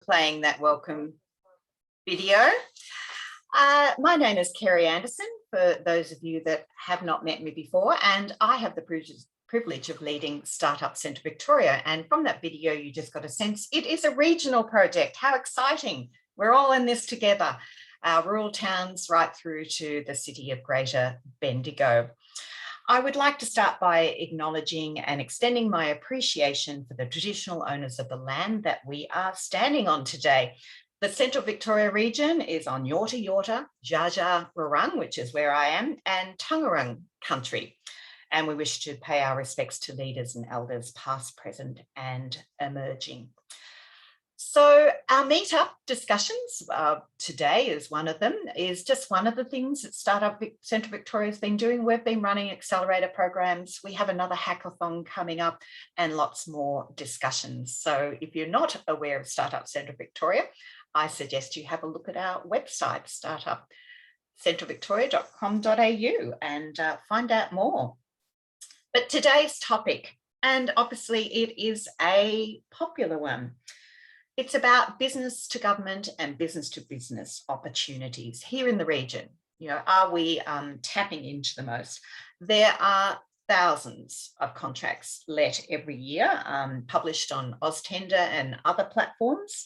playing that welcome video. My name is Kerry Anderson, for those of you that have not met me before, and I have the privilege of leading Startup Centre Victoria. And from that video, you just got a sense it is a regional project. How exciting. We're all in this together. Rural towns right through to the city of Greater Bendigo. I would like to start by acknowledging and extending my appreciation for the traditional owners of the land that we are standing on today. The Central Victoria region is on Yorta Yorta, Dja Dja Wurrung, which is where I am, and Taungurung country. And we wish to pay our respects to leaders and elders past, present and emerging. So our meetup discussions today is one of them, is just one of the things that Startup Centre Victoria has been doing. We've been running accelerator programs. We have another hackathon coming up and lots more discussions. So if you're not aware of Startup Centre Victoria, I suggest you have a look at our website, startupcentrevictoria.com.au, and find out more. But today's topic, and obviously it is a popular one, it's about business to government and business to business opportunities here in the region. You know, are we tapping into the most? There are thousands of contracts let every year, published on AusTender and other platforms,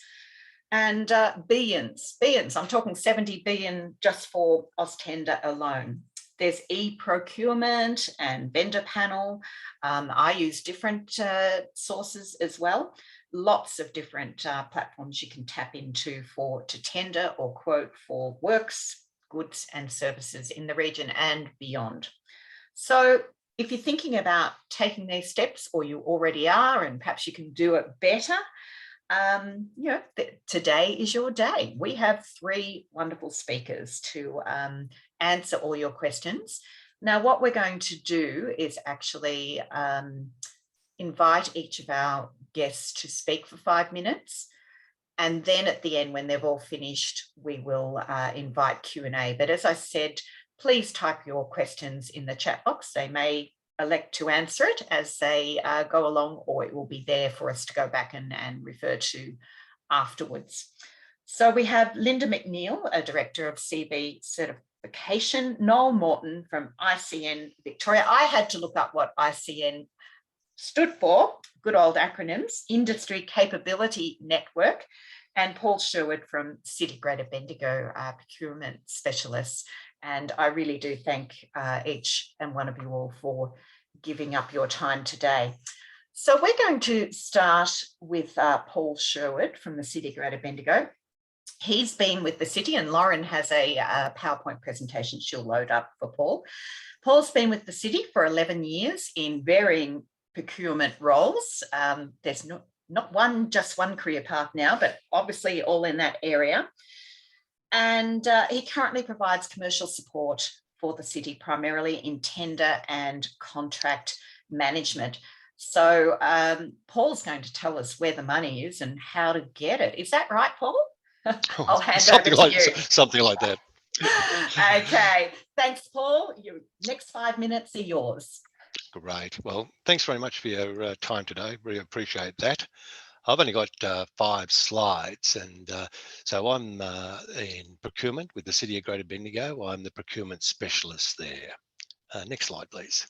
and billions, I'm talking 70 billion just for AusTender alone. There's eProcurement and vendor panel. I use different sources as well. Lots of different platforms you can tap into to tender or quote for works, goods and services in the region and beyond. So if you're thinking about taking these steps, or you already are, and perhaps you can do it better, you know, today is your day. We have three wonderful speakers to answer all your questions. Now, what we're going to do is actually invite each of our guests to speak for 5 minutes. And then at the end, when they've all finished, we will invite Q&A. But as I said, please type your questions in the chat box. They may elect to answer it as they go along, or it will be there for us to go back and refer to afterwards. So we have Linda McNeill, a Director of CB Certification, Noel Morton from ICN Victoria. I had to look up what ICN stood for, good old acronyms, Industry Capability Network, and Paul Sherwood from City Greater Bendigo, Procurement Specialists. And I really do thank each and one of you all for giving up your time today. So we're going to start with Paul Sherwood from the City Greater Bendigo. He's been with the city, and Lauren has a PowerPoint presentation she'll load up for Paul. Paul's been with the city for 11 years in varying procurement roles. There's not just one career path now, but obviously all in that area. And he currently provides commercial support for the city, primarily in tender and contract management. So Paul's going to tell us where the money is and how to get it. Is that right, Paul? I'll hand over to you. Something like that. Okay, thanks, Paul. Your next 5 minutes are yours. Great. Well, thanks very much for your time today. Really appreciate that. I've only got 5 slides, and so I'm in procurement with the City of Greater Bendigo. I'm the procurement specialist there. Next slide, please.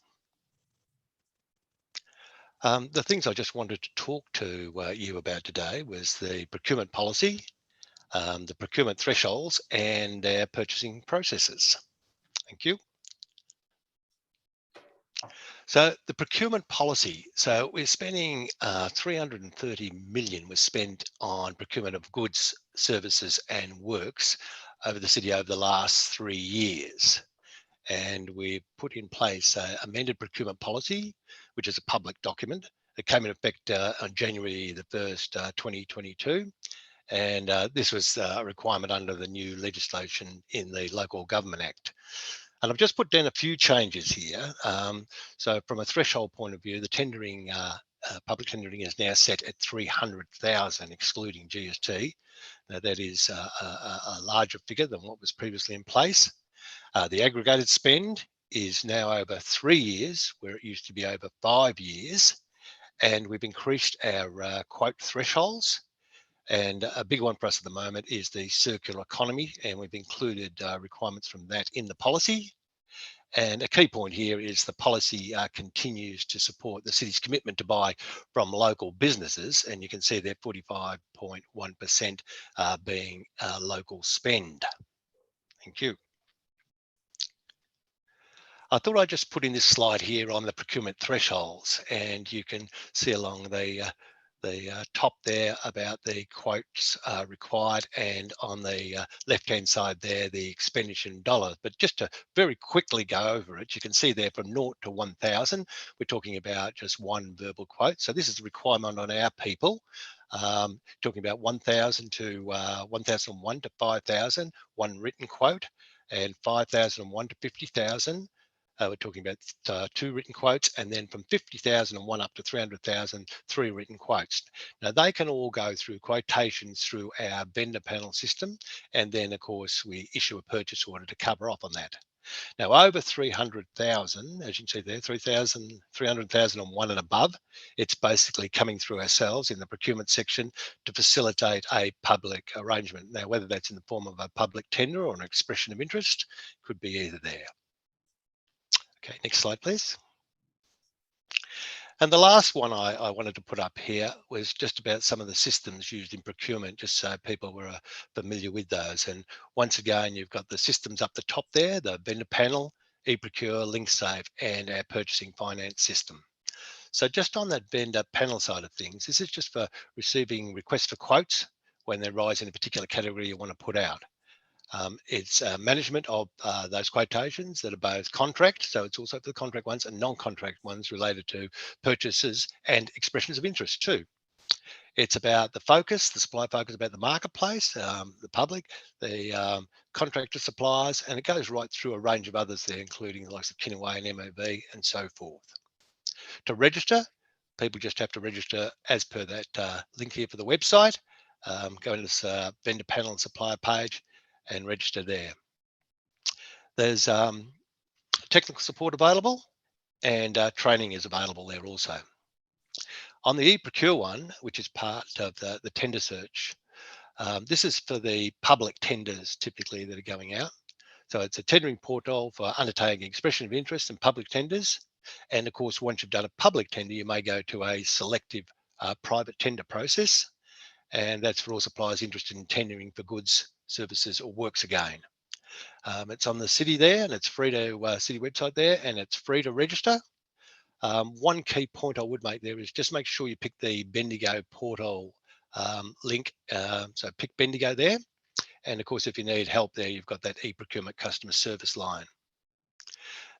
The things I just wanted to talk to you about today was the procurement policy, the procurement thresholds, and our purchasing processes. Thank you. So the procurement policy, so we're spending 330 million was spent on procurement of goods, services and works over the city over the last 3 years. And we put in place an amended procurement policy, which is a public document. It came in effect on January the 1st, 2022. And this was a requirement under the new legislation in the Local Government Act. And I've just put down a few changes here. So from a threshold point of view, the tendering, public tendering is now set at 300,000, excluding GST. Now that is a larger figure than what was previously in place. The aggregated spend is now over 3 years, where it used to be over 5 years. And we've increased our quote thresholds. And a big one for us at the moment is the circular economy, and we've included requirements from that in the policy. And a key point here is the policy continues to support the city's commitment to buy from local businesses, and you can see there 45.1% being local spend. Thank you. I thought I'd just put in this slide here on the procurement thresholds, and you can see along the top there about the quotes required, and on the left-hand side there, the expenditure in dollars. But just to very quickly go over it, you can see there from 0 to 1,000, we're talking about just one verbal quote. So this is a requirement on our people. Talking about 1,000 to 1,001 to 5,000, one written quote, and 5,001 to 50,000. We're talking about 2 written quotes, and then from 50,001 up to 300,000, 3 written quotes. Now they can all go through quotations through our vendor panel system, and then of course we issue a purchase order to cover off on that. Now over 300,000, as you can see there, 300,001 and above, it's basically coming through ourselves in the procurement section to facilitate a public arrangement. Now whether that's in the form of a public tender or an expression of interest, could be either there. Okay, next slide, please. And the last one I wanted to put up here was just about some of the systems used in procurement, just so people were familiar with those. And once again, you've got the systems up the top there, the vendor panel, eProcure, LinkSafe, and our purchasing finance system. So just on that vendor panel side of things, this is just for receiving requests for quotes when they rise in a particular category you want to put out. It's management of those quotations that are both contract, so it's also for the contract ones, and non-contract ones related to purchases and expressions of interest too. It's about the focus, the supply focus, about the marketplace, the public, the contractor suppliers, and it goes right through a range of others there, including the likes of Kinaway and MOV and so forth. To register, people just have to register as per that link here for the website. Go into this vendor panel and supplier page and register there. There's technical support available, and training is available there also. On the eProcure one, which is part of the tender search, this is for the public tenders typically that are going out. So it's a tendering portal for undertaking expression of interest in public tenders. And of course, once you've done a public tender, you may go to a selective private tender process. And that's for all suppliers interested in tendering for goods, services, or works again. It's on the city there, and it's free to city website there, and it's free to register. One key point I would make there is just make sure you pick the Bendigo portal link. So pick Bendigo there. And of course, if you need help there, you've got that eProcurement customer service line.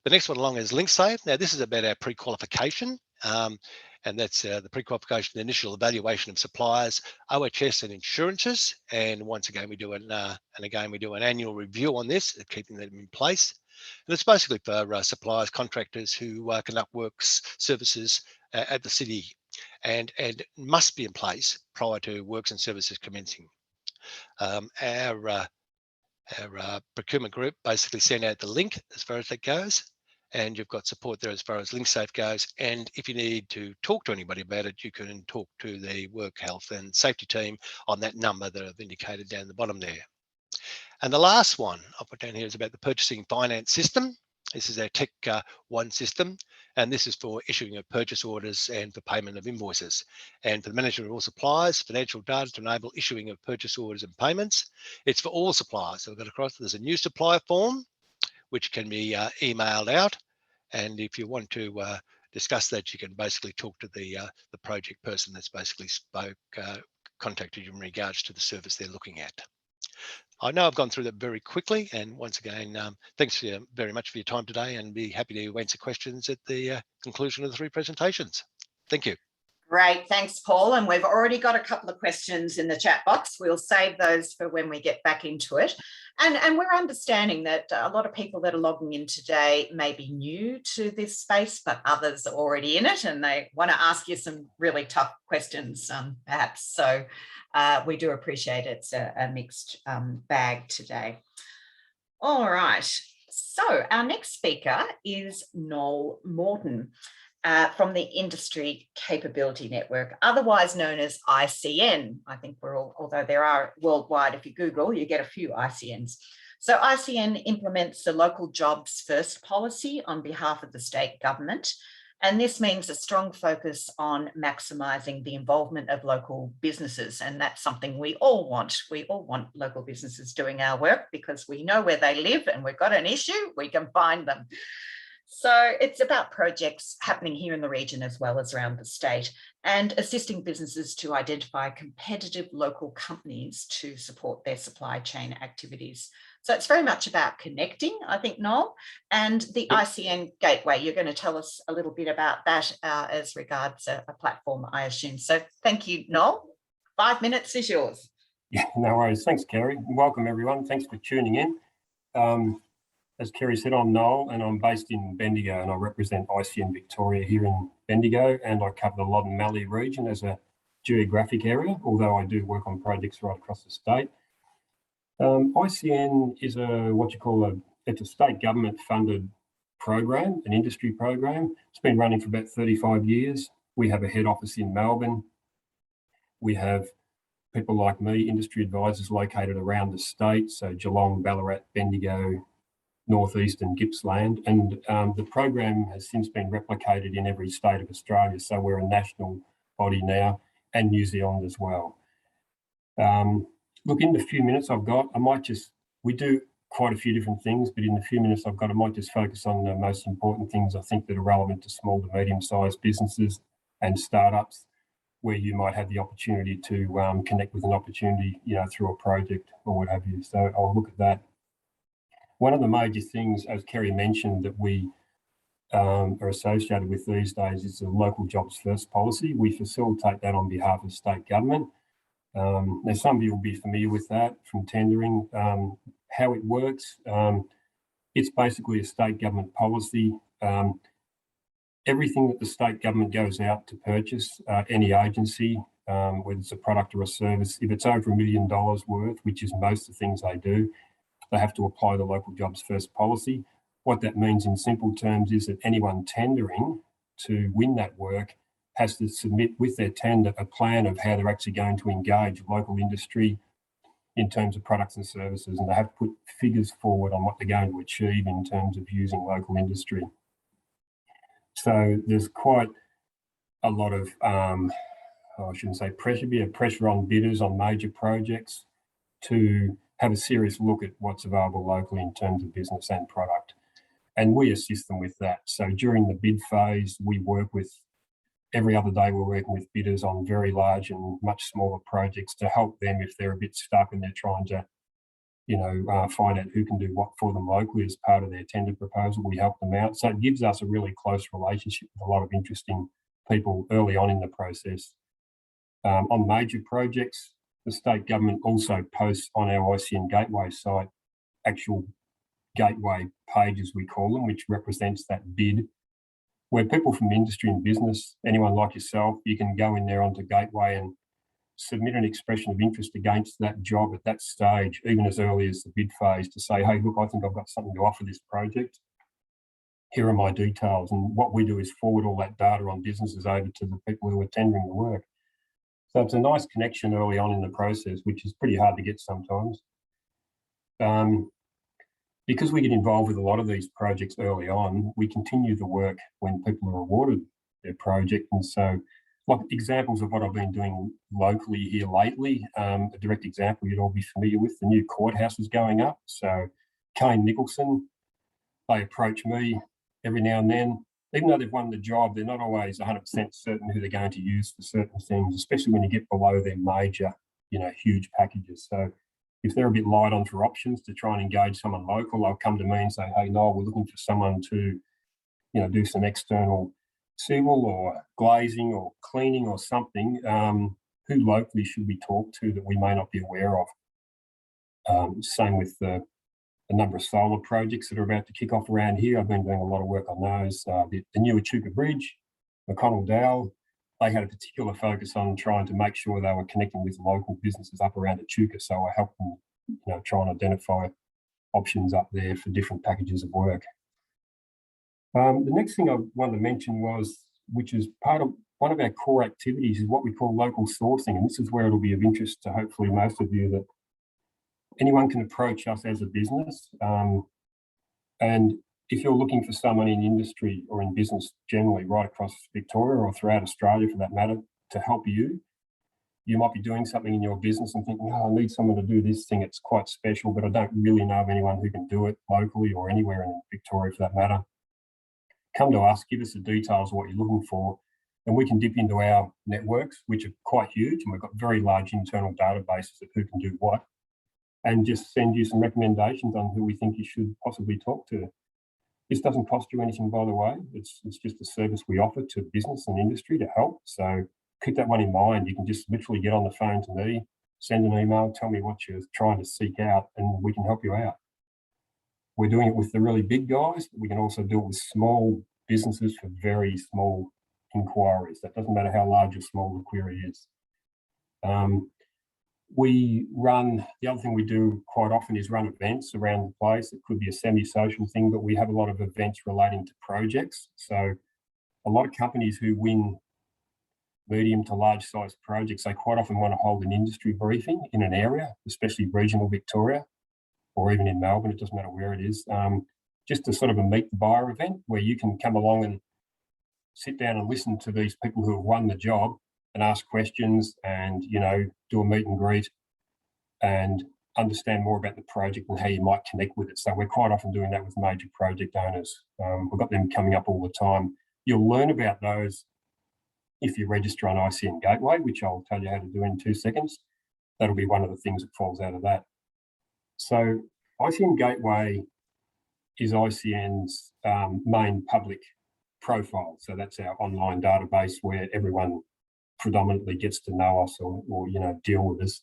The next one along is LinkSafe. Now, this is about our pre-qualification. And that's the pre-qualification, the initial evaluation of suppliers, OHS and insurances. And once again, we do an annual review on this, keeping them in place. And it's basically for suppliers, contractors who conduct works, services at the city, and must be in place prior to works and services commencing. Our procurement group basically send out the link as far as that goes. And you've got support there as far as LinkSafe goes. And if you need to talk to anybody about it, you can talk to the work health and safety team on that number that I've indicated down the bottom there. And the last one I'll put down here is about the purchasing finance system. This is our Tech One system, and this is for issuing of purchase orders and for payment of invoices. And for the management of all suppliers, financial data to enable issuing of purchase orders and payments. It's for all suppliers. So we've got across, there's a new supplier form, which can be emailed out. And if you want to discuss that, you can basically talk to the project person that's basically contacted you in regards to the service they're looking at. I know I've gone through that very quickly, and once again, thanks very much for your time today, and be happy to answer questions at the conclusion of the 3 presentations. Thank you. Great, thanks, Paul. And we've already got a couple of questions in the chat box. We'll save those for when we get back into it. And we're understanding that a lot of people that are logging in today may be new to this space, but others are already in it, and they want to ask you some really tough questions, perhaps. So we do appreciate it's a mixed bag today. All right. So our next speaker is Noel Morton. from the Industry Capability Network, otherwise known as ICN. I think we're all, although there are worldwide, if you Google, you get a few ICNs. So ICN implements the local jobs first policy on behalf of the state government. And this means a strong focus on maximising the involvement of local businesses. And that's something we all want. We all want local businesses doing our work because we know where they live and we've got an issue, we can find them. So it's about projects happening here in the region as well as around the state and assisting businesses to identify competitive local companies to support their supply chain activities. So it's very much about connecting, I think, Noel, and the ICN Gateway. You're going to tell us a little bit about that as regards a platform, I assume. So thank you, Noel. 5 minutes is yours. Yeah, no worries. Thanks, Kerry. Welcome, everyone. Thanks for tuning in. As Kerry said, I'm Noel and I'm based in Bendigo and I represent ICN Victoria here in Bendigo, and I cover the Loddon Mallee region as a geographic area, although I do work on projects right across the state. ICN is it's a state government funded program, an industry program. It's been running for about 35 years. We have a head office in Melbourne. We have people like me, industry advisors located around the state, so Geelong, Ballarat, Bendigo, Northeast and Gippsland, and the program has since been replicated in every state of Australia, so we're a national body now, and New Zealand as well. Look, in the few minutes I've got, we do quite a few different things, but in the few minutes I've got, I might just focus on the most important things I think that are relevant to small to medium-sized businesses and startups, where you might have the opportunity to connect with an opportunity, through a project or what have you. So I'll look at that. One of the major things, as Kerry mentioned, that we are associated with these days is the local jobs first policy. We facilitate that on behalf of state government. Now, some of you will be familiar with that from tendering. How it works, it's basically a state government policy. Everything that the state government goes out to purchase, any agency, whether it's a product or a service, if it's over $1 million worth, which is most of the things they do, they have to apply the local jobs first policy. What that means in simple terms is that anyone tendering to win that work has to submit with their tender a plan of how they're actually going to engage local industry in terms of products and services, and they have to put figures forward on what they're going to achieve in terms of using local industry. So there's quite a lot of, I shouldn't say pressure on bidders on major projects to have a serious look at what's available locally in terms of business and product. And we assist them with that. So during the bid phase, we work with, every other day we're working with bidders on very large and much smaller projects to help them if they're a bit stuck and they're trying to, find out who can do what for them locally as part of their tender proposal. We help them out. So it gives us a really close relationship with a lot of interesting people early on in the process. On major projects, the state government also posts on our ICN Gateway site actual gateway pages, we call them, which represents that bid, where people from industry and business, anyone like yourself, you can go in there onto Gateway and submit an expression of interest against that job at that stage, even as early as the bid phase, to say, hey, look, I think I've got something to offer this project. Here are my details. And what we do is forward all that data on businesses over to the people who are tendering the work. So it's a nice connection early on in the process, which is pretty hard to get sometimes. Because we get involved with a lot of these projects early on, we continue the work when people are awarded their project. And so, like examples of what I've been doing locally here lately, a direct example you'd all be familiar with, the new courthouse is going up. So Kane Nicholson, they approach me every now and then. Even though they've won the job, they're not always 100% certain who they're going to use for certain things, especially when you get below their major, huge packages. So if they're a bit light on for options to try and engage someone local, they'll come to me and say, hey, Noel, we're looking for someone to, do some external civil or glazing or cleaning or something. Who locally should we talk to that we may not be aware of? Same with a number of solar projects that are about to kick off around here. I've been doing a lot of work on those. The new Echuca Bridge, McNeill Dowell, they had a particular focus on trying to make sure they were connecting with local businesses up around Echuca. So I helped them, try and identify options up there for different packages of work. The next thing I wanted to mention was which is part of one of our core activities, is what we call local sourcing. And this is where it'll be of interest to hopefully most of you, that anyone can approach us as a business. And if you're looking for someone in industry or in business generally right across Victoria or throughout Australia for that matter to help you, you might be doing something in your business and thinking, oh, I need someone to do this thing. It's quite special, but I don't really know of anyone who can do it locally or anywhere in Victoria for that matter. Come to us, give us the details of what you're looking for, and we can dip into our networks, which are quite huge, and we've got very large internal databases of who can do what, and just send you some recommendations on who we think you should possibly talk to. This doesn't cost you anything, by the way. It's just a service we offer to business and industry to help. So keep that one in mind. You can just literally get on the phone to me, send an email, tell me what you're trying to seek out, and we can help you out. We're doing it with the really big guys, but we can also do it with small businesses for very small inquiries. That doesn't matter how large or small the query is. The other thing we do quite often is run events around the place. It could be a semi-social thing, but we have a lot of events relating to projects. So a lot of companies who win medium to large size projects, they quite often want to hold an industry briefing in an area, especially regional Victoria, or even in Melbourne, it doesn't matter where it is, just to sort of a meet the buyer event where you can come along and sit down and listen to these people who have won the job and ask questions and, you know, do a meet and greet and understand more about the project and how you might connect with it. So we're quite often doing that with major project owners. We've got them coming up all the time. You'll learn about those if you register on ICN Gateway, which I'll tell you how to do in 2 seconds. That'll be one of the things that falls out of that. So ICN Gateway is ICN's main public profile. So that's our online database where everyone predominantly gets to know us or you know, deal with us.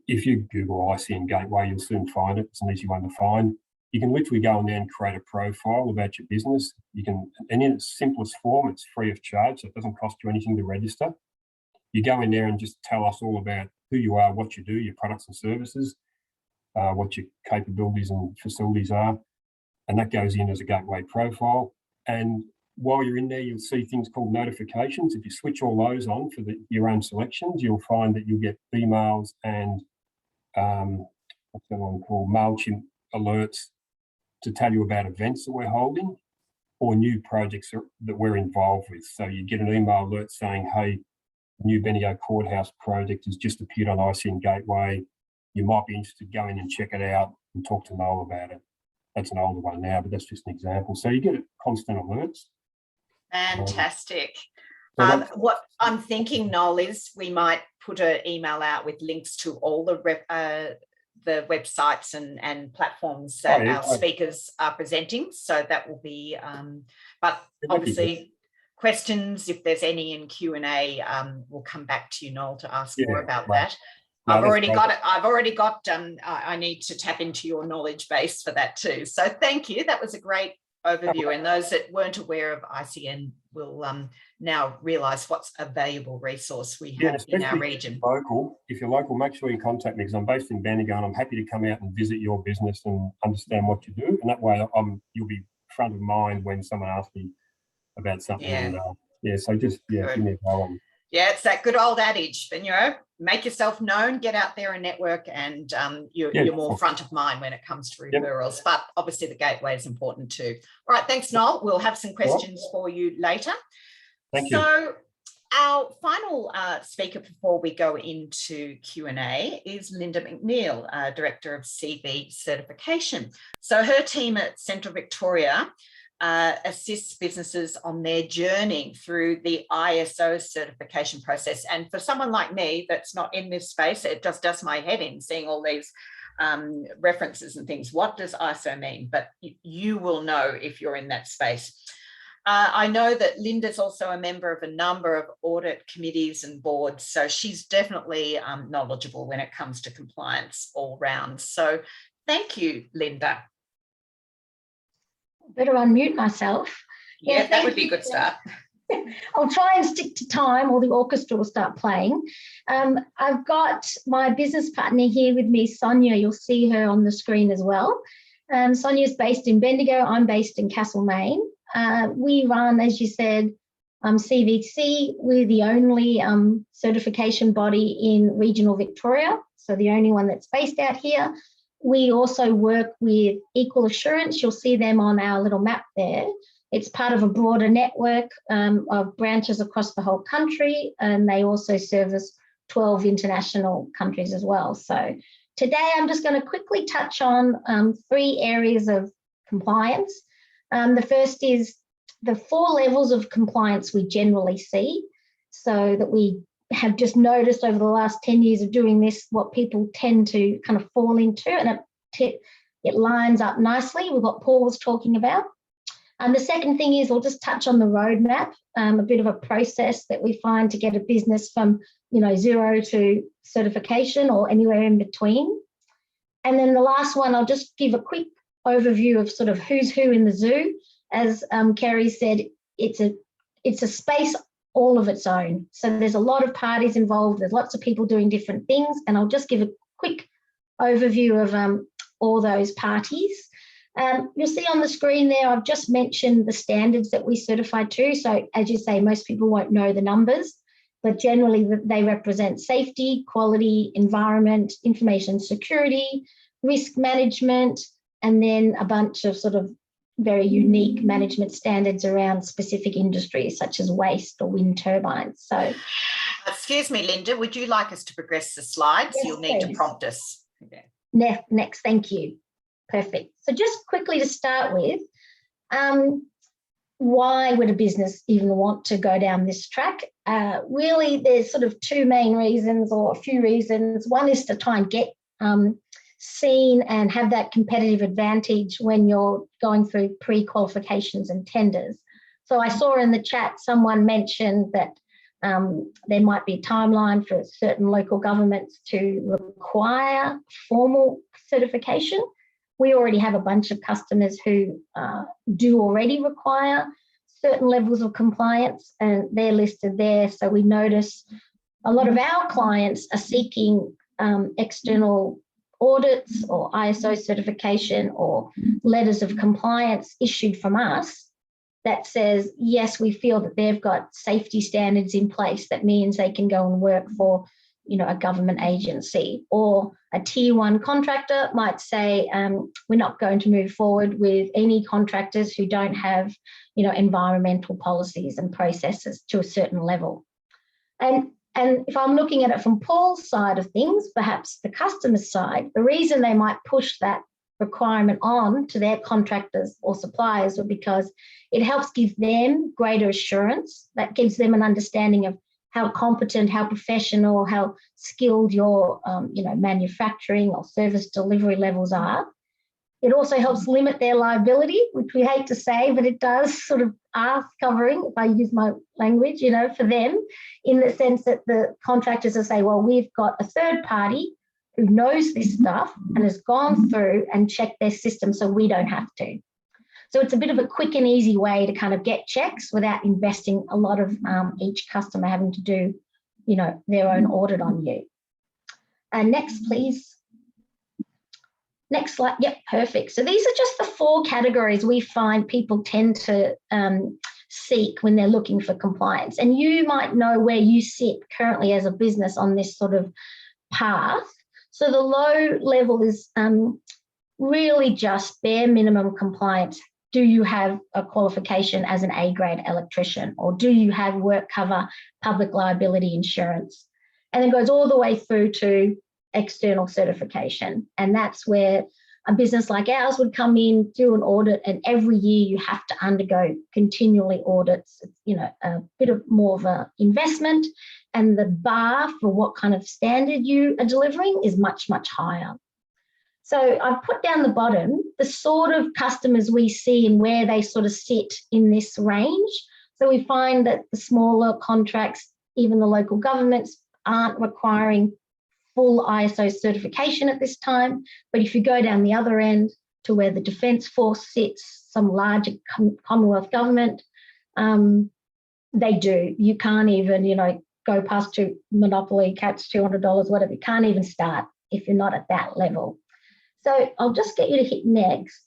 If you Google ICN Gateway, you'll soon find it. It's an easy one to find. You can literally go in there and create a profile about your business. You can, and in its simplest form, it's free of charge, so it doesn't cost you anything to register. You go in there and just tell us all about who you are, what you do, your products and services, what your capabilities and facilities are, and that goes in as a gateway profile. And while you're in there, you'll see things called notifications. If you switch all those on for your own selections, you'll find that you'll get emails and what's that one called, MailChimp alerts to tell you about events that we're holding or new projects that we're involved with. So you get an email alert saying, hey, the new Bendigo Courthouse project has just appeared on ICN Gateway. You might be interested, go in and check it out and talk to Noel about it. That's an older one now, but that's just an example. So you get constant alerts. Fantastic. What I'm thinking, Noel, is we might put an email out with links to all the websites and platforms that our speakers are presenting. So that will be, but obviously questions, if there's any in Q&A, we'll come back to you, Noel, to ask more about that. No, I've already got I need to tap into your knowledge base for that too. So thank you. That was a great overview, and those that weren't aware of ICN will now realise what's a valuable resource we have in our region. If you're local, make sure you contact me because I'm based in Bendigo and I'm happy to come out and visit your business and understand what you do. And that way you'll be front of mind when someone asks me about something. Yeah. So just give me a call. Yeah, it's that good old adage, you know, make yourself known, get out there and network, and you're more front of mind when it comes to referrals. But obviously the gateway is important too. All right, thanks, Noel. We'll have some questions for you later. Thank you. So our final speaker before we go into Q&A is Linda McNeill, Director of CV Certification. So her team at Central Victoria assists businesses on their journey through the ISO certification process. And for someone like me that's not in this space, it just does my head in seeing all these references and things. What does ISO mean? But you will know if you're in that space. I know that Linda's also a member of a number of audit committees and boards, so she's definitely knowledgeable when it comes to compliance all round. So thank you, Linda. Better unmute myself. Yeah, that would be a good start. I'll try and stick to time or the orchestra will start playing. I've got my business partner here with me, Sonia. You'll see her on the screen as well. Sonia is based in Bendigo. I'm based in Castlemaine. We run, as you said, CVC, we're the only certification body in regional Victoria, so the only one that's based out here. We also work with Equal Assurance. You'll see them on our little map there. It's part of a broader network of branches across the whole country, and they also service 12 international countries as well. So today I'm just going to quickly touch on 3 areas of compliance. The first is the 4 levels of compliance we generally see, so that we have just noticed over the last 10 years of doing this, what people tend to kind of fall into, and it lines up nicely with what Paul was talking about. And the second thing is, we'll just touch on the roadmap, a bit of a process that we find to get a business from, 0 to certification or anywhere in between. And then the last one, I'll just give a quick overview of sort of who's who in the zoo. As Kerry said, it's a space all of its own. So there's a lot of parties involved. There's lots of people doing different things, and I'll just give a quick overview of all those parties. You'll see on the screen there, I've just mentioned the standards that we certify to. So as you say, most people won't know the numbers, but generally they represent safety, quality, environment, information security, risk management, and then a bunch of sort of very unique management standards around specific industries such as waste or wind turbines. So, excuse me, Linda, would you like us to progress the slides? Yes, you'll need please. to prompt us. Okay. Next, thank you. Perfect. So just quickly to start with, why would a business even want to go down this track? Really, there's sort of 2 main reasons, or a few reasons. One is to try and get seen and have that competitive advantage when you're going through pre-qualifications and tenders. So I saw in the chat someone mentioned that there might be a timeline for certain local governments to require formal certification. We already have a bunch of customers who do already require certain levels of compliance, and they're listed there. So we notice a lot of our clients are seeking external audits or ISO certification or letters of compliance issued from us that says, yes, we feel that they've got safety standards in place. That means they can go and work for, a government agency, or a tier 1 contractor might say, we're not going to move forward with any contractors who don't have, environmental policies and processes to a certain level. And if I'm looking at it from Paul's side of things, perhaps the customer side, the reason they might push that requirement on to their contractors or suppliers is because it helps give them greater assurance. That gives them an understanding of how competent, how professional, how skilled your manufacturing or service delivery levels are. It also helps limit their liability, which we hate to say, but it does sort of ask covering, if I use my language, for them, in the sense that the contractors will say, well, we've got a third party who knows this stuff and has gone through and checked their system, so we don't have to. So it's a bit of a quick and easy way to kind of get checks without investing a lot of each customer having to do, their own audit on you. And next, please. Next slide. Yep, perfect. So these are just the 4 categories we find people tend to seek when they're looking for compliance. And you might know where you sit currently as a business on this sort of path. So the low level is really just bare minimum compliance. Do you have a qualification as an A-grade electrician, or do you have work cover, public liability insurance? And it goes all the way through to external certification. And that's where a business like ours would come in, do an audit, and every year you have to undergo continually audits. It's, a bit of more of an investment, and the bar for what kind of standard you are delivering is much, much higher. So I've put down the bottom the sort of customers we see and where they sort of sit in this range. So we find that the smaller contracts, even the local governments, aren't requiring full ISO certification at this time. But if you go down the other end to where the Defence Force sits, some larger Commonwealth government, they do. You can't even, go past to Monopoly, catch $200, whatever. You can't even start if you're not at that level. So I'll just get you to hit next,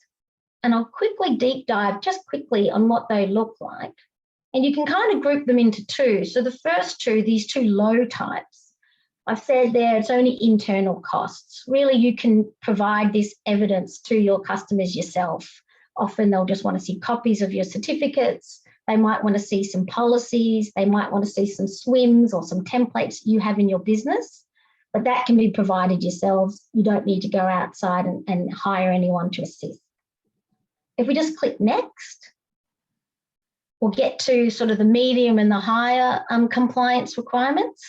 and I'll quickly deep dive just quickly on what they look like. And you can kind of group them into two. So the first two, these two low types, I've said there, it's only internal costs. Really, you can provide this evidence to your customers yourself. Often they'll just want to see copies of your certificates. They might want to see some policies. They might want to see some SWIMs or some templates you have in your business. But that can be provided yourselves. You don't need to go outside and hire anyone to assist. If we just click next, we'll get to sort of the medium and the higher compliance requirements.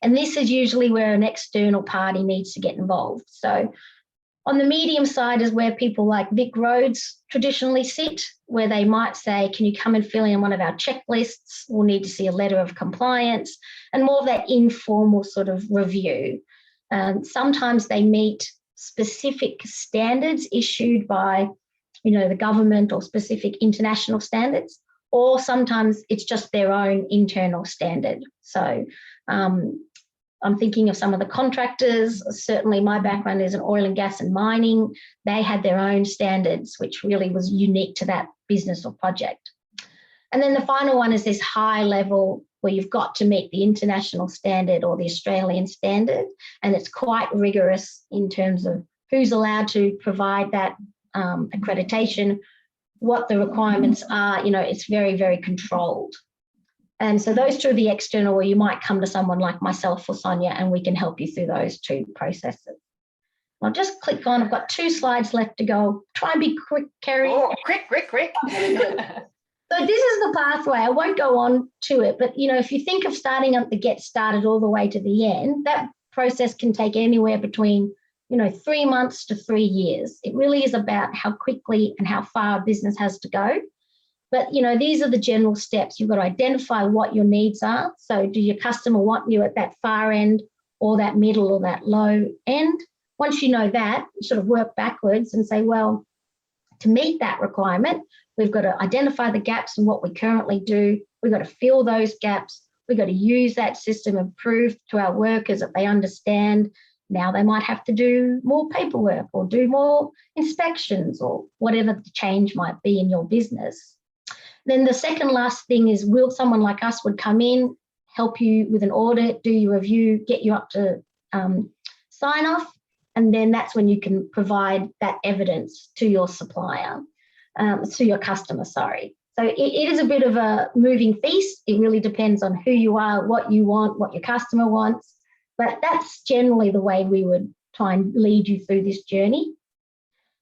And this is usually where an external party needs to get involved. So on the medium side is where people like Vic Roads traditionally sit, where they might say, can you come and fill in one of our checklists? We'll need to see a letter of compliance, and more of that informal sort of review. Sometimes they meet specific standards issued by, the government or specific international standards, or sometimes it's just their own internal standard. So I'm thinking of some of the contractors. Certainly my background is in oil and gas and mining. They had their own standards, which really was unique to that business or project. And then the final one is this high level where you've got to meet the international standard or the Australian standard. And it's quite rigorous in terms of who's allowed to provide that accreditation, what the requirements are. It's very, very controlled. And so those two are the external, where you might come to someone like myself or Sonia, and we can help you through those two processes. I'll just click on, I've got 2 slides left to go. Try and be quick, Kerry. Oh, quick. So this is the pathway. I won't go on to it, but if you think of starting at the get started all the way to the end, that process can take anywhere between 3 months to 3 years. It really is about how quickly and how far a business has to go. But, these are the general steps. You've got to identify what your needs are. So do your customer want you at that far end or that middle or that low end? Once you know that, you sort of work backwards and say, well, to meet that requirement, we've got to identify the gaps in what we currently do. We've got to fill those gaps. We've got to use that system and prove to our workers that they understand. Now they might have to do more paperwork or do more inspections or whatever the change might be in your business. Then the second last thing is, will someone like us would come in, help you with an audit, do your review, get you up to sign off, and then that's when you can provide that evidence to your supplier, to your customer, sorry. So it is a bit of a moving feast. It really depends on who you are, what you want, what your customer wants, but that's generally the way we would try and lead you through this journey.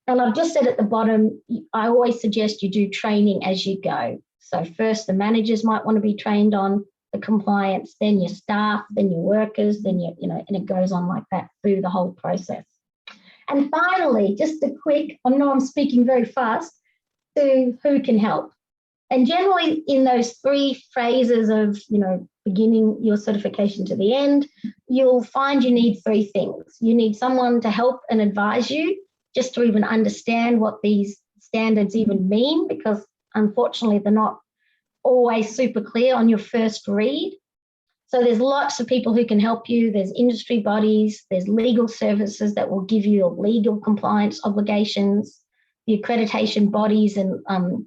And I've just said at the bottom, I always suggest you do training as you go. So first the managers might want to be trained on the compliance, then your staff, then your workers, then and it goes on like that through the whole process. And finally, just a quick, I know I'm speaking very fast, to who can help. And generally in those 3 phases of, beginning your certification to the end, you'll find you need 3 things. You need someone to help and advise you, just to even understand what these standards even mean, because unfortunately they're not always super clear on your first read. So there's lots of people who can help you. There's industry bodies, there's legal services that will give you legal compliance obligations. The accreditation bodies and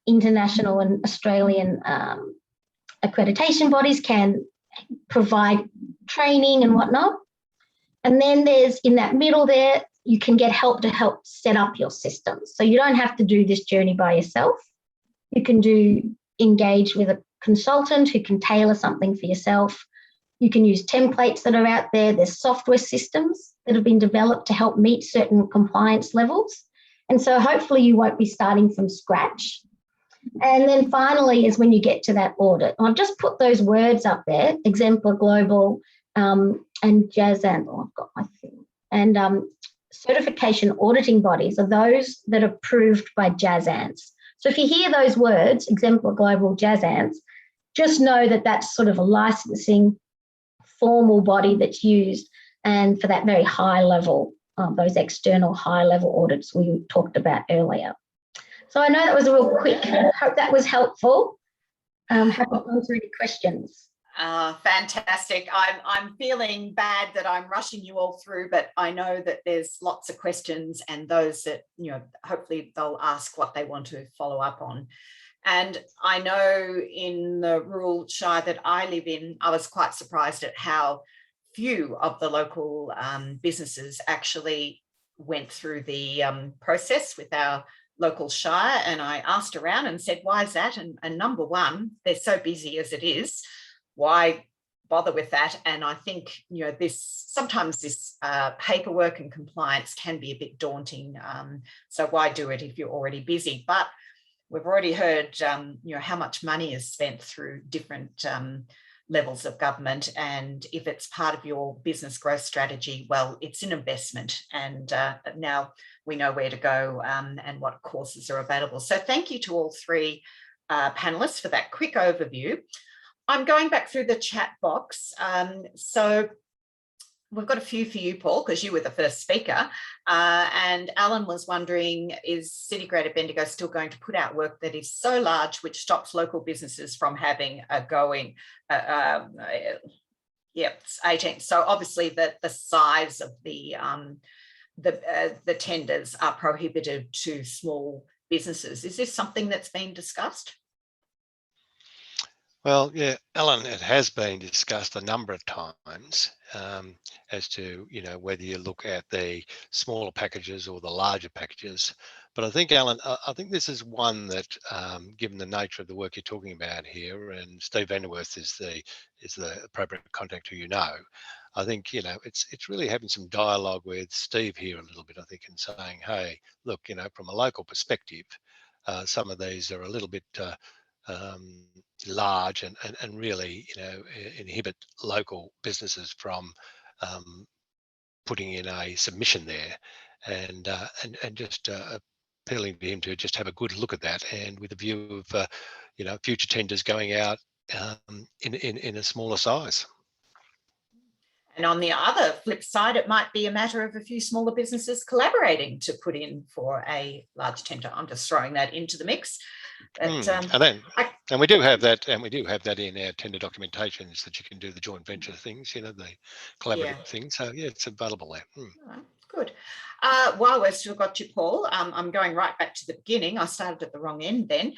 international and Australian accreditation bodies can provide training and whatnot. And then there's, in that middle there, you can get help to help set up your systems. So you don't have to do this journey by yourself. You can engage with a consultant who can tailor something for yourself. You can use templates that are out there. There's software systems that have been developed to help meet certain compliance levels. And so hopefully you won't be starting from scratch. And then finally is when you get to that audit. And I've just put those words up there, Exemplar Global and JASAN. Oh, I've got my thing. And certification auditing bodies are those that are approved by JASANs. So if you hear those words, Exemplar Global, JASANs, just know that that's sort of a licensing formal body that's used, and for that very high level, those external high level audits we talked about earlier. So I know that was a real quick, hope that was helpful. Happy to answer any questions. Fantastic. I'm feeling bad that I'm rushing you all through, but I know that there's lots of questions, and those that, hopefully they'll ask what they want to follow up on. And I know in the rural shire that I live in, I was quite surprised at how few of the local businesses actually went through the process with our local shire. And I asked around and said, why is that? And number one, they're so busy as it is. Why bother with that? And I think, you know, sometimes this paperwork and compliance can be a bit daunting. So why do it if you're already busy? But we've already heard, you know, how much money is spent through different levels of government. And if it's part of your business growth strategy, well, it's an investment. And now we know where to go and what courses are available. So thank you to all three panelists for that quick overview. I'm going back through the chat box. So we've got a few for you, Paul, because you were the first speaker. And Alan was wondering, is City Greater Bendigo still going to put out work that is so large which stops local businesses from having a going? It's 18. So obviously the size of the tenders are prohibited to small businesses. Is this something that's been discussed? Well, yeah, Alan, it has been discussed a number of times as to, you know, whether you look at the smaller packages or the larger packages. But I think, Alan, I think this is one that, given the nature of the work you're talking about here, and Steve Vanderworth is the appropriate contact who you know, I think, you know, it's really having some dialogue with Steve here a little bit, I think, and saying, hey, look, you know, from a local perspective, some of these are a little bit large and really, you know, inhibit local businesses from putting in a submission there, and just appealing to him to just have a good look at that, and with a view of you know, future tenders going out in a smaller size. And on the other flip side, it might be a matter of a few smaller businesses collaborating to put in for a large tender. I'm just throwing that into the mix. But, and we do have that, in our tender documentations, that you can do the joint venture things, you know, the collaborative things. So yeah, it's available there. Good. While we've still got you, Paul, I'm going right back to the beginning. I started at the wrong end then.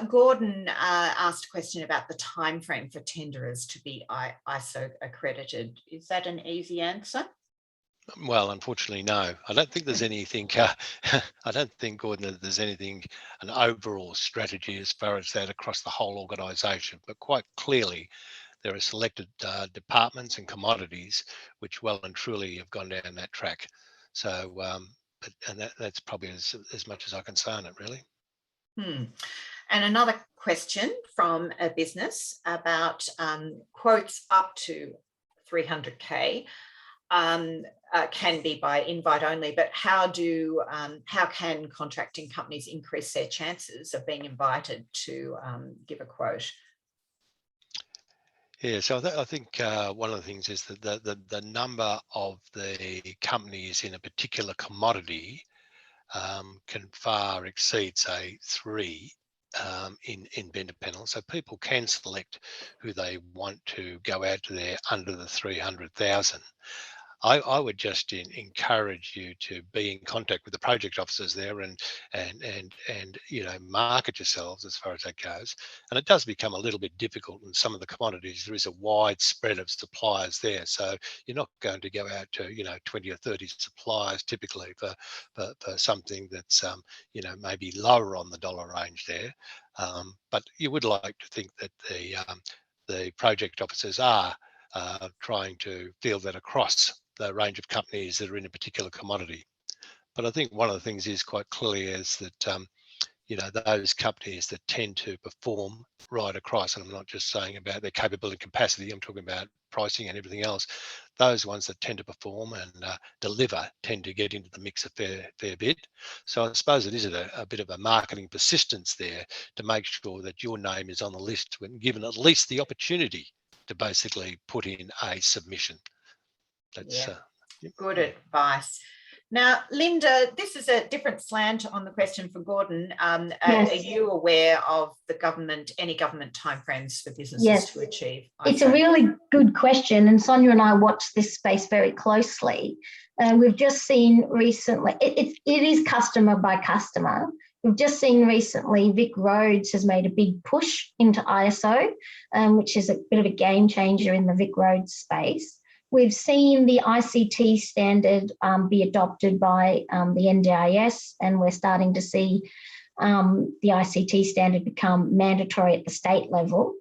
Gordon asked a question about the time frame for tenderers to be ISO accredited. Is that an easy answer? Well, unfortunately, no. I don't think there's anything. I don't think, Gordon, that there's anything, an overall strategy as far as that across the whole organisation. But quite clearly, there are selected departments and commodities which well and truly have gone down that track. So, that's probably as much as I can say on it, really. And another question from a business about quotes up to 300K. Can be by invite only, but how can contracting companies increase their chances of being invited to give a quote? Yeah, so I think one of the things is that the number of the companies in a particular commodity can far exceed, say, 3 in vendor panel. So people can select who they want to go out to there under the 300,000. I would just encourage you to be in contact with the project officers there and you know, market yourselves as far as that goes. And it does become a little bit difficult in some of the commodities. There is a wide spread of suppliers there, so you're not going to go out to, you know, 20 or 30 suppliers typically for something that's you know, maybe lower on the dollar range there. But you would like to think that the project officers are trying to field that across the range of companies that are in a particular commodity. But I think one of the things is quite clearly is that you know, those companies that tend to perform right across, and I'm not just saying about their capability and capacity, I'm talking about pricing and everything else, those ones that tend to perform and deliver tend to get into the mix a fair bit. So I suppose it is a bit of a marketing persistence there to make sure that your name is on the list when given at least the opportunity to basically put in a submission. That's good advice. Now, Linda, this is a different slant on the question for Gordon. Yes. Are you aware of any government timeframes for businesses to achieve ISO? It's a really good question, and Sonia and I watch this space very closely. We've just seen recently, it is customer by customer. We've just seen recently Vic Roads has made a big push into ISO, which is a bit of a game changer in the Vic Roads space. We've seen the ICT standard be adopted by the NDIS, and we're starting to see the ICT standard become mandatory at the state level.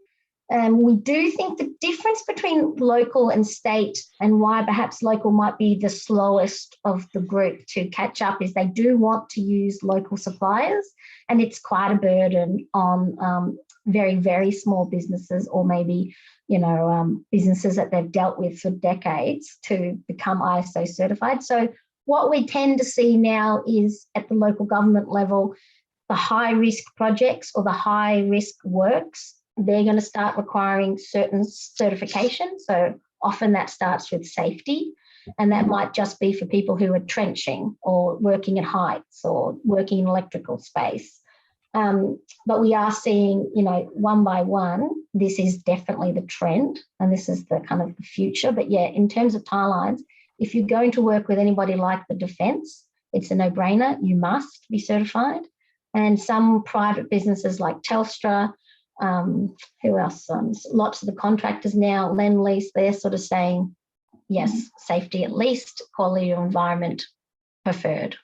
We do think the difference between local and state, and why perhaps local might be the slowest of the group to catch up, is they do want to use local suppliers, and it's quite a burden on very, very small businesses, or maybe, you know, businesses that they've dealt with for decades to become ISO certified. So what we tend to see now is at the local government level, the high risk projects or the high risk works, they're going to start requiring certain certifications. So often that starts with safety, and that might just be for people who are trenching or working at heights or working in electrical space. But we are seeing, you know, one by one, this is definitely the trend, and this is the kind of the future. But yeah, in terms of timelines, if you're going to work with anybody like the defence, it's a no-brainer. You must be certified. And some private businesses like Telstra, who else? Lots of the contractors now, Lend-Lease, they're sort of saying, yes, safety at least, quality of environment preferred.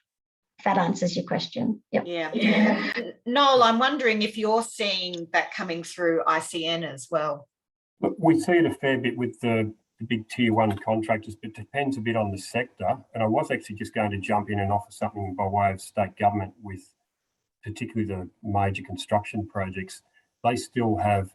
If that answers your question. Yep. Yeah. Noel, I'm wondering if you're seeing that coming through ICN as well. Look, we see it a fair bit with the big tier one contractors, but it depends a bit on the sector. And I was actually just going to jump in and offer something by way of state government with particularly the major construction projects. They still have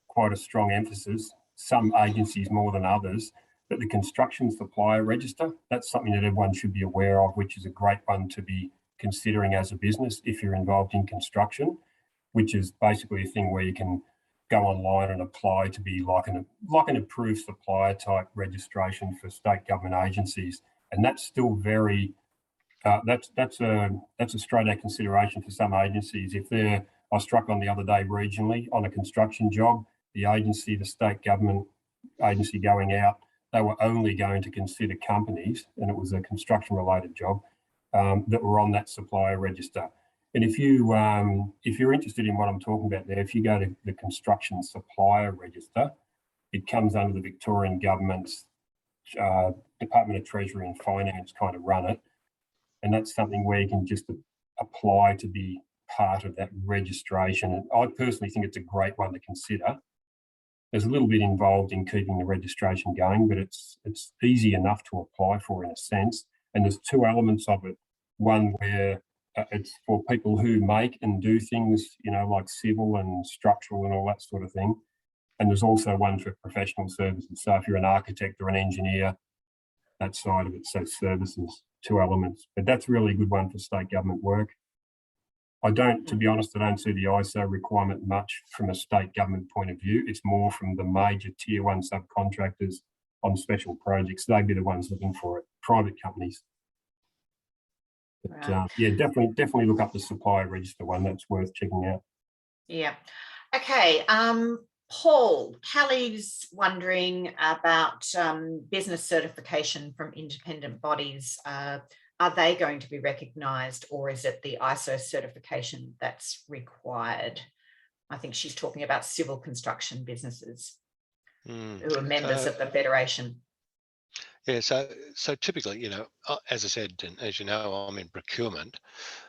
quite a strong emphasis, some agencies more than others, that the construction supplier register, that's something that everyone should be aware of, which is a great one to be considering as a business if you're involved in construction, which is basically a thing where you can go online and apply to be like an approved supplier type registration for state government agencies. And that's still very, that's a straight out consideration for some agencies. If they're, I struck on the other day regionally on a construction job, the agency, the state government agency going out, they were only going to consider companies, and it was a construction related job, that were on that supplier register. And if you're interested in what I'm talking about there, if you go to the construction supplier register, it comes under the Victorian government's Department of Treasury and Finance kind of run it. And that's something where you can just apply to be part of that registration. And I personally think it's a great one to consider. There's a little bit involved in keeping the registration going, but it's easy enough to apply for in a sense. And there's two elements of it. One where it's for people who make and do things, you know, like civil and structural and all that sort of thing. And there's also one for professional services. So if you're an architect or an engineer, that side of it, so services, two elements. But that's really a good one for state government work. To be honest, I don't see the ISO requirement much from a state government point of view. It's more from the major tier one subcontractors on special projects. They'd be the ones looking for it, private companies. But Right. yeah, definitely look up the supplier register one. That's worth checking out. Yeah. Okay. Paul, Hallie's wondering about business certification from independent bodies. Are they going to be recognised, or is it the ISO certification that's required? I think she's talking about civil construction businesses who are members of the Federation. Yeah, so typically, you know, as I said, and as you know, I'm in procurement.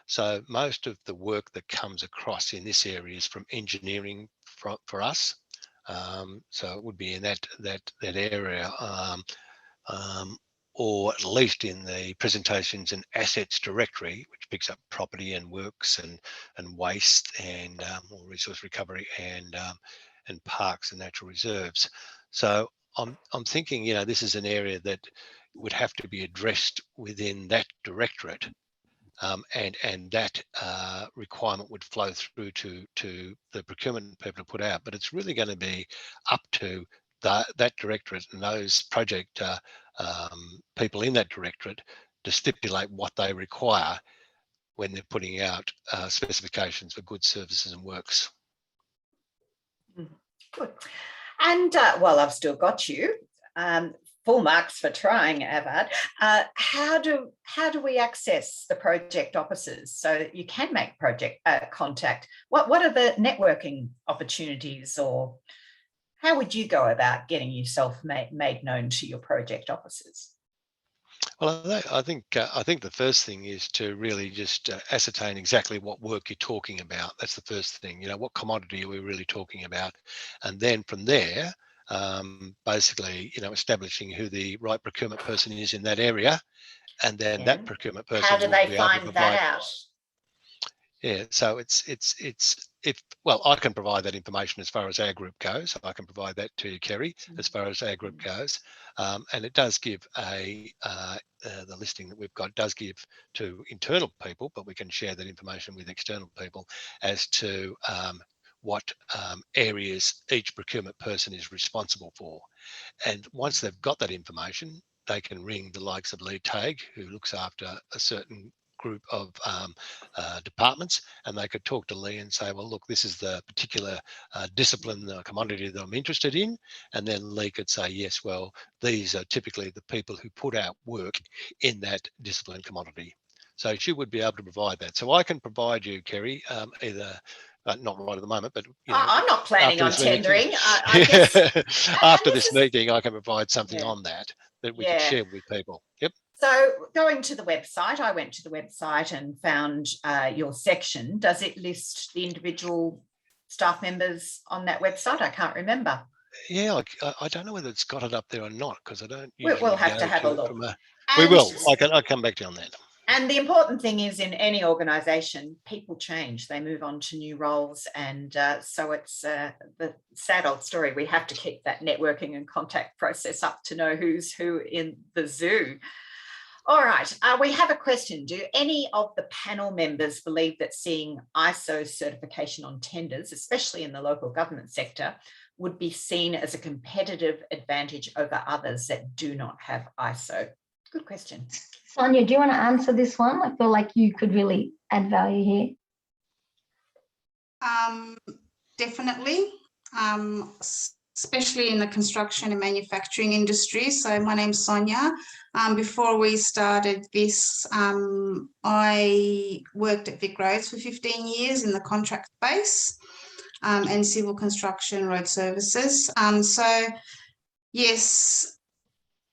So most of the work that comes across in this area is from engineering for us. So it would be in that area. Or at least in the presentations and assets directory, which picks up property and works and waste and or resource recovery and parks and natural reserves. So I'm thinking, you know, this is an area that would have to be addressed within that directorate, and that requirement would flow through to the procurement people to put out. But it's really going to be up to that directorate and those project people in that directorate to stipulate what they require when they're putting out specifications for goods, services and works. Good. And while I've still got you, full marks for trying, Avad. How do we access the project officers so that you can make project contact? What are the networking opportunities, or how would you go about getting yourself made known to your project officers? Well, I think the first thing is to really just ascertain exactly what work you're talking about. That's the first thing. You know, what commodity are we really talking about, and then from there, basically, you know, establishing who the right procurement person is in that area, and then that procurement person. How do they find that out? Yeah, so well, I can provide that information as far as our group goes. I can provide that to you, Kerry, as far as our group goes, and it does give the listing that we've got does give to internal people, but we can share that information with external people as to what areas each procurement person is responsible for. And once they've got that information, they can ring the likes of Lee Tague, who looks after a certain group of departments, and they could talk to Lee and say, well, look, this is the particular discipline, the commodity that I'm interested in. And then Lee could say, yes, well, these are typically the people who put out work in that discipline commodity. So she would be able to provide that. So I can provide you, Kerry, either not right at the moment, but you know, I'm not planning on tendering. I guess after this meeting, I can provide something on that we can share with people. Yep. So going to the website, I went to the website and found your section. Does it list the individual staff members on that website? I can't remember. Yeah, I don't know whether it's got it up there or not, because I don't. We'll have to have a look. We will. I'll come back to you on that. And the important thing is, in any organisation, people change. They move on to new roles, and so it's the sad old story. We have to keep that networking and contact process up to know who's who in the zoo. All right, we have a question. Do any of the panel members believe that seeing ISO certification on tenders, especially in the local government sector, would be seen as a competitive advantage over others that do not have ISO? Good question. Sonia, do you want to answer this one? I feel like you could really add value here. Definitely, especially in the construction and manufacturing industry. So my name's Sonia. Before we started this, I worked at Vic Roads for 15 years in the contract space and civil construction road services. So yes,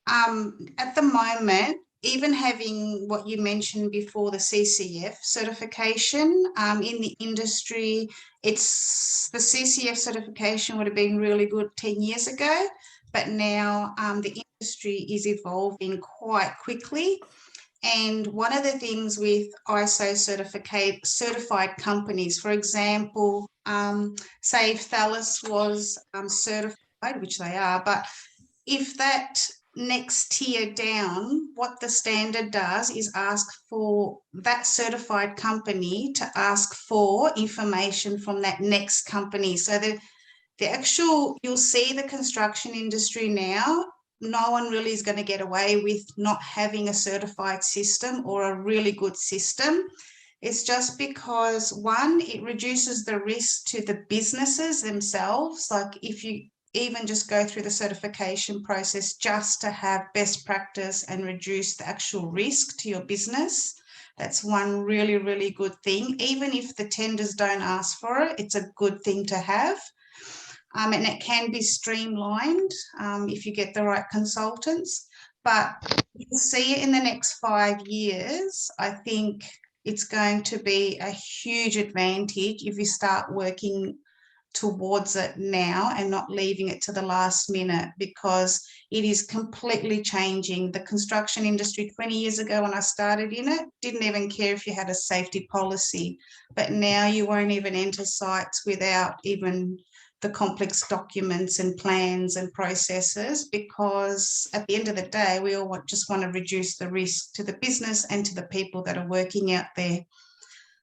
at the moment, even having what you mentioned before, the CCF certification in the industry, it's the CCF certification would have been really good 10 years ago, but now the industry is evolving quite quickly. And one of the things with ISO certified companies, for example, say if Thales was certified, which they are, but if that next tier down, what the standard does is ask for that certified company to ask for information from that next company. So the actual, you'll see the construction industry now, no one really is going to get away with not having a certified system or a really good system. It's just because, one, it reduces the risk to the businesses themselves. Like if you even just go through the certification process just to have best practice and reduce the actual risk to your business, that's one really, really good thing. Even if the tenders don't ask for it, it's a good thing to have. And it can be streamlined if you get the right consultants. But you'll see it in the next 5 years. I think it's going to be a huge advantage if you start working towards it now and not leaving it to the last minute, because it is completely changing. The construction industry 20 years ago when I started in it didn't even care if you had a safety policy, but now you won't even enter sites without even the complex documents and plans and processes, because at the end of the day we all just want to reduce the risk to the business and to the people that are working out there.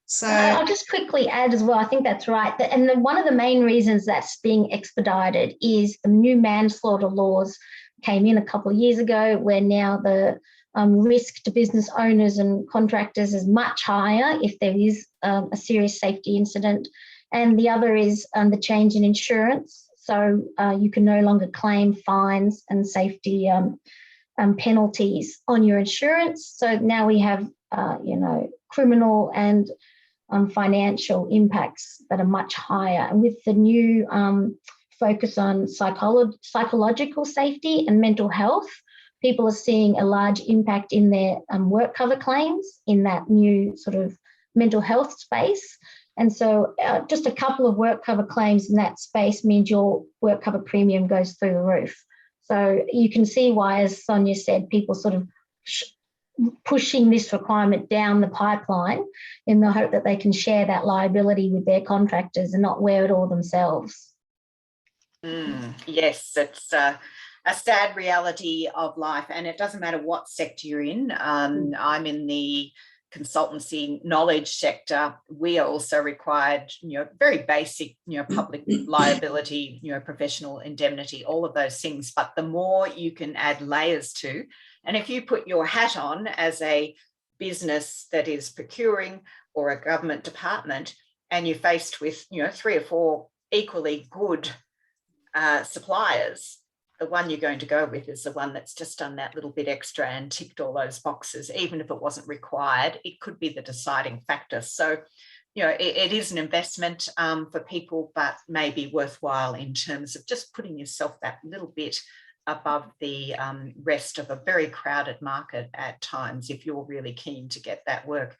So I'll just quickly add as well, I think that's right. And one of the main reasons that's being expedited is the new manslaughter laws came in a couple of years ago, where now the risk to business owners and contractors is much higher if there is a serious safety incident. And the other is the change in insurance. So you can no longer claim fines and safety penalties on your insurance. So now we have, criminal and financial impacts that are much higher. And with the new focus on psychological safety and mental health, people are seeing a large impact in their work cover claims in that new sort of mental health space. And so just a couple of work cover claims in that space means your work cover premium goes through the roof. So you can see why, as Sonia said, people sort of pushing this requirement down the pipeline in the hope that they can share that liability with their contractors and not wear it all themselves. Yes, it's a sad reality of life, and it doesn't matter what sector you're in. I'm in the consultancy knowledge sector. We are also required, very basic, public liability, professional indemnity, all of those things. But the more you can add layers to, and if you put your hat on as a business that is procuring or a government department, and you're faced with, 3 or 4 equally good suppliers, the one you're going to go with is the one that's just done that little bit extra and ticked all those boxes. Even if it wasn't required, it could be the deciding factor. So, it is an investment for people, but maybe worthwhile in terms of just putting yourself that little bit above the rest of a very crowded market at times, if you're really keen to get that work.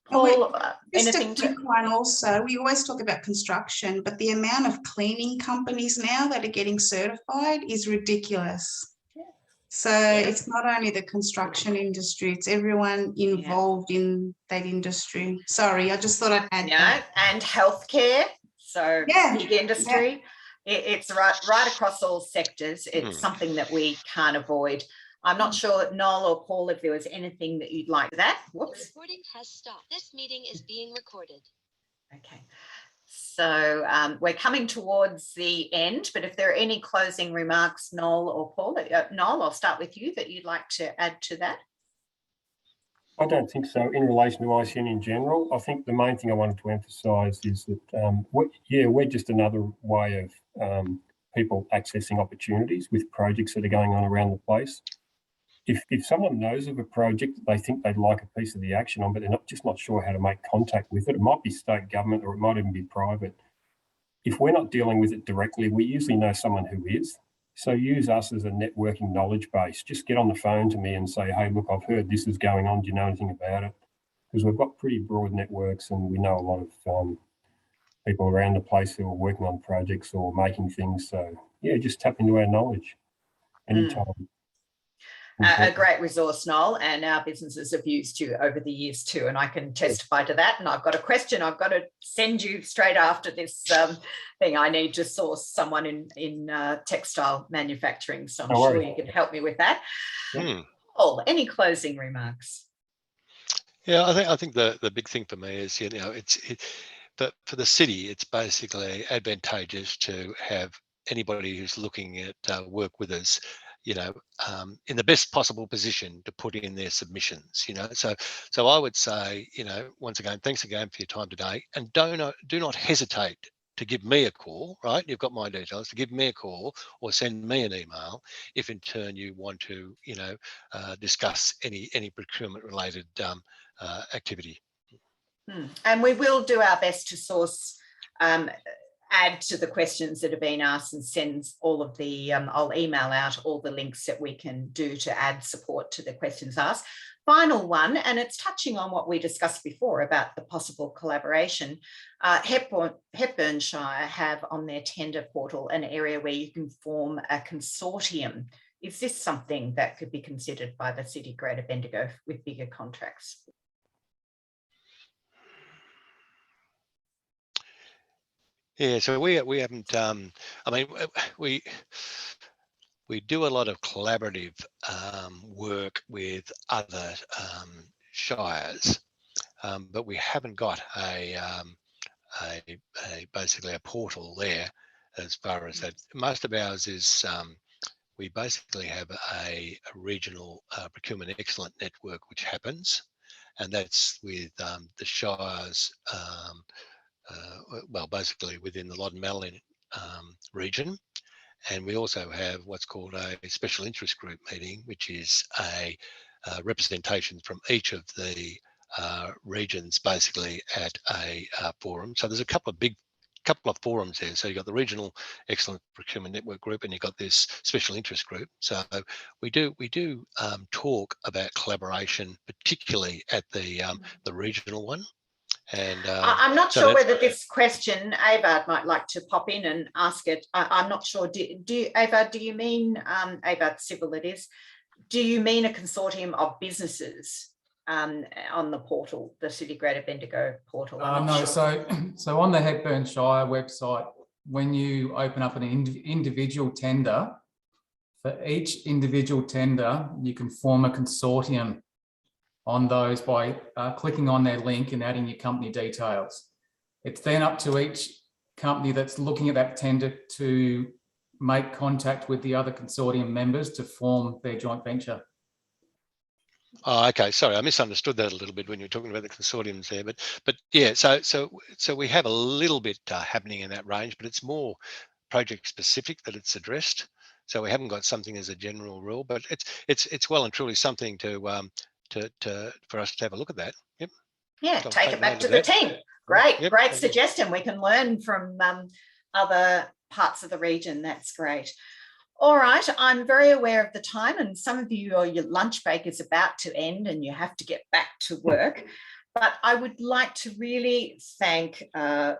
Paul, anything just a quick one also. We always talk about construction, but the amount of cleaning companies now that are getting certified is ridiculous. Yeah. So it's not only the construction industry, it's everyone involved in that industry. Sorry, I just thought I'd add that. And healthcare, so big industry. It's right across all sectors. It's something that we can't avoid. I'm not sure, Noel or Paul, if there was anything that you'd like that. Whoops. The recording has stopped. This meeting is being recorded. Okay. So we're coming towards the end, but if there are any closing remarks, Noel or Paul, Noel, I'll start with you, that you'd like to add to that. I don't think so. In relation to ICN in general, I think the main thing I wanted to emphasise is that, we're just another way of people accessing opportunities with projects that are going on around the place. If someone knows of a project that they think they'd like a piece of the action on, but they're not sure how to make contact with it, it might be state government or it might even be private. If we're not dealing with it directly, we usually know someone who is. So use us as a networking knowledge base. Just get on the phone to me and say, hey, look, I've heard this is going on. Do you know anything about it? Because we've got pretty broad networks and we know a lot of people around the place who are working on projects or making things. So, just tap into our knowledge anytime. A great resource, Noel, and our businesses have used you over the years too, and I can testify to that. And I've got a question I've got to send you straight after this thing. I need to source someone in textile manufacturing, so I'm sure you can help me with that. Paul, any closing remarks? Yeah, I think the big thing for me is, but for the city, it's basically advantageous to have anybody who's looking at work with us, in the best possible position to put in their submissions, So I would say, once again, thanks again for your time today, and do not hesitate to give me a call, right? You've got my details, to give me a call or send me an email if in turn you want to, discuss any procurement related activity. And we will do our best to source, add to the questions that have been asked and send all of the, I'll email out all the links that we can do to add support to the questions asked. Final one, and it's touching on what we discussed before about the possible collaboration. Hepburnshire have on their tender portal an area where you can form a consortium. Is this something that could be considered by the City Greater Bendigo with bigger contracts? Yeah, so we haven't. We do a lot of collaborative work with other shires, but we haven't got basically a portal there as far as that. Most of ours is we basically have a regional procurement excellent network which happens, and that's with the shires. Basically within the Loddon Mallee region, And we also have what's called a special interest group meeting, which is a representation from each of the regions basically at a forum. So there's a couple of forums there. So you've got the Regional Excellent Procurement Network Group, and you've got this special interest group. So we do talk about collaboration, particularly at the regional one. And I'm not sure whether this question, Avard might like to pop in and ask it. I'm not sure. Do you, Avard, do you mean, Avard Civil it is, do you mean a consortium of businesses on the portal, the City Greater Bendigo portal? No, sure. So on the Hepburn Shire website, when you open up an individual tender, for each individual tender, you can form a consortium on those by clicking on their link and adding your company details. It's then up to each company that's looking at that tender to make contact with the other consortium members to form their joint venture. Oh, okay. Sorry, I misunderstood that a little bit when you were talking about the consortiums there. But yeah, so we have a little bit happening in that range, but it's more project specific that it's addressed. So we haven't got something as a general rule, but it's well and truly something to for us to have a look at that. Yep. Yeah, take it back to the team. Great, yep. Great suggestion. We can learn from other parts of the region. That's great. All right, I'm very aware of the time, and some of you, or your lunch break is about to end and you have to get back to work. But I would like to really thank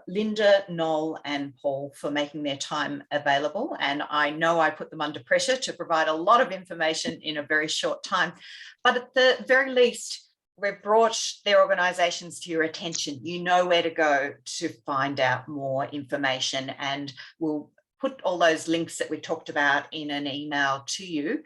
Linda, Noel and Paul for making their time available. And I know I put them under pressure to provide a lot of information in a very short time. But at the very least, we've brought their organisations to your attention. You know where to go to find out more information, and we'll put all those links that we talked about in an email to you.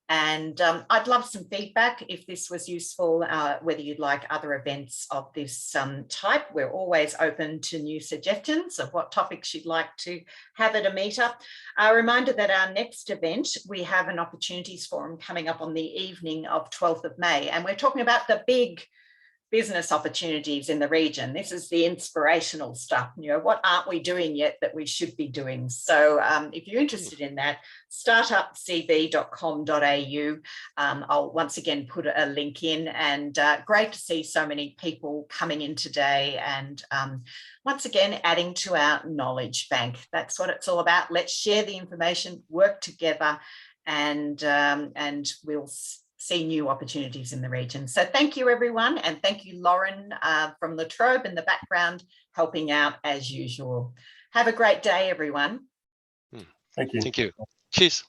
And I'd love some feedback if this was useful, whether you'd like other events of this type. We're always open to new suggestions of what topics you'd like to have at a meetup. A reminder that our next event, we have an opportunities forum coming up on the evening of 12th of May, and we're talking about the big business opportunities in the region. This is the inspirational stuff. You know, what aren't we doing yet that we should be doing? So if you're interested in that, startupcb.com.au. I'll once again put a link in, and great to see so many people coming in today, and once again adding to our knowledge bank. That's what it's all about. Let's share the information, work together, and we'll see new opportunities in the region. So thank you, everyone. And thank you, Lauren from La Trobe in the background, helping out as usual. Have a great day, everyone. Thank you. Thank you. Cheers.